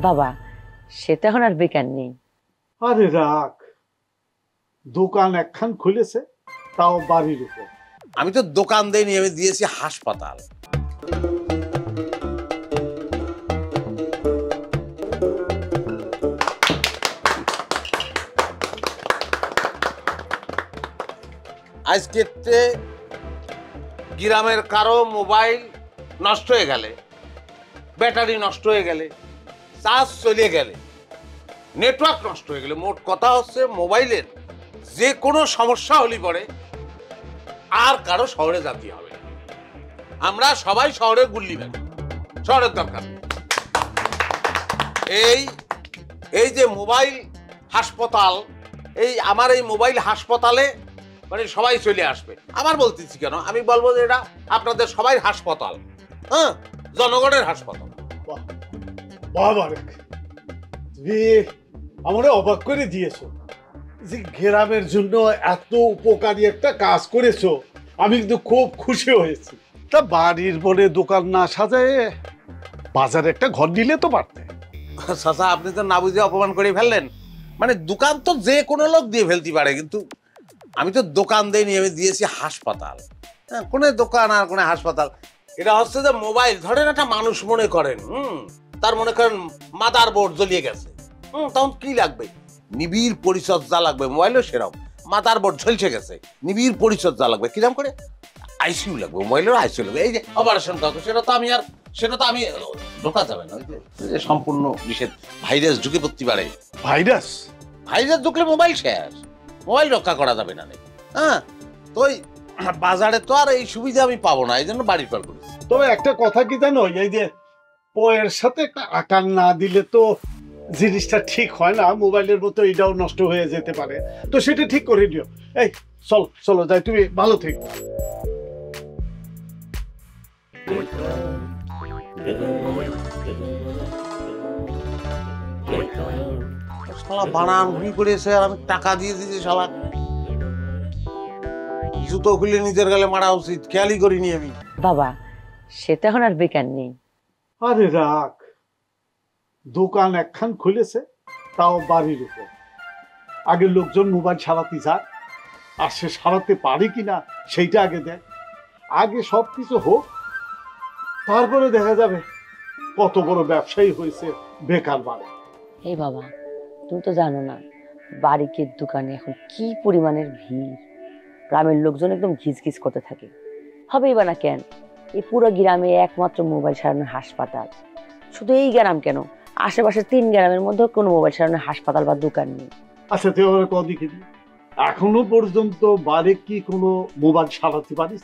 বাবা, সে তো এখন আর বেকার নেই। আরে রাখ, দোকান একখান খুলেছে, তাও বাড়ির উপর। আমি তো দোকান দেইনি, আমি দিয়েছি হাসপাতাল। আজকে গ্রামের কারো মোবাইল নষ্ট হয়ে গেলে, ব্যাটারি নষ্ট হয়ে গেলে, চার্জ চলে গেলে, নেটওয়ার্ক নষ্ট হয়ে গেলে, মোট কথা হচ্ছে মোবাইলের যে কোনো সমস্যা হলে পরে আর কারো শহরে যেতে হবে না। আমরা সবাই শহরে গুল্লি বেড়াই, শহরের দরকার। এই যে মোবাইল হাসপাতাল, আমার এই মোবাইল হাসপাতালে মানে সবাই চলে আসবে। আমার বলতেছি কেন, আমি বলবো যে এটা আপনাদের সবাই হাসপাতাল, হ্যাঁ, জনগণের হাসপাতাল। বাবা রে, তুমি আমরা অবাক করে দিয়েছো যে গ্রামের জন্য এত উপকারী একটা কাজ করেছো। আমি কিন্তু খুব খুশি হয়েছি। তা বাড়ির বলে দোকান না সাজায় বাজারে একটা ঘর নিলে তো পারতে। চাচা, আপনি তো না বুঝে অপমান করে ফেললেন। মানে দোকান তো যে কোনো লোক দিয়ে ফেলতে পারে, কিন্তু আমি তো দোকান দেইনি, আমি দিয়েছি হাসপাতাল। হ্যাঁ, কোন দোকান আর কোন হাসপাতাল। এটা হচ্ছে যে মোবাইল ধরেন একটা মানুষ মনে করেন, তার মনে করেন মাদার বোর্ড জ্বলিয়ে গেছে, তখন কি লাগবে? নিবিড় পরিচর্যা লাগবে। মোবাইলও সেরকম, মাদার বোর্ড ঝলসে গেছে, নিবিড় পরিচর্যা লাগবে। কিরকম করে? আইসিইউ লাগবে, মোবাইলের আইসিইউ লাগবে। এই যে অপারেশন করতে, সেটা তো আমি ঢোকা যাবে না, সম্পূর্ণ নিষেধ। ভাইরাস ঢুকে পড়তে পারে। ভাইরাস ঢুকলে মোবাইল শেষ, মোবাইল রক্ষা করা যাবে না। হ্যাঁ, তো বাজারে তো আর এই সুবিধা আমি পাবো না, এই জন্য বাড়ির পর করেছি। তবে একটা কথা কি জানো, এই যে পয়ের সাথে একটা আকার না দিলে তো জিনিসটা ঠিক হয় না। মোবাইলের মতো এটাও নষ্ট হয়ে যেতে পারে, তো সেটা ঠিক করে দিও। এই চলো যাই, তুমি ভালো থেকো। শালা বানান ভুল করেছে আর আমি টাকা দিয়ে দিয়েছি। শালা জুতো খুলে নিজের গালে মারা উচিত, খেয়ালই করিনি আমি। বাবা, সে তো এখন আর বেকার নেই। আরে রাখ, দোকান একখান খুলেছে, তাও বাড়ির উপর। আগে লোকজন মোবাইল সারাতে যায়, আর সে সারাতে পারে কিনা সেইটা আগে দেখ। আগে সবকিছু হোক, তারপরে দেখা যাবে কত বড় ব্যবসায়ী হয়েছে বেকার বাড়ে। এই বাবা, তুমি তো জানো না বাড়ির দোকানে এখন কি পরিমাণের ভিড়। গ্রামের লোকজন একদম ঘিচঘিচ করতে থাকে। হবেই বা না কেন, এই পুরো গ্রামে একমাত্র মোবাইল সারানোর হাসপাতাল। শুধু এই গ্রাম কেন, আশেপাশের 3 গ্রামের মধ্যে কোনো মোবাইল সারানোর হাসপাতাল বা দোকান নেই। আচ্ছা, তুই কদিকে এখনো পর্যন্ত বাড়ি কি কোনো মোবাইল সারাতে পারিস?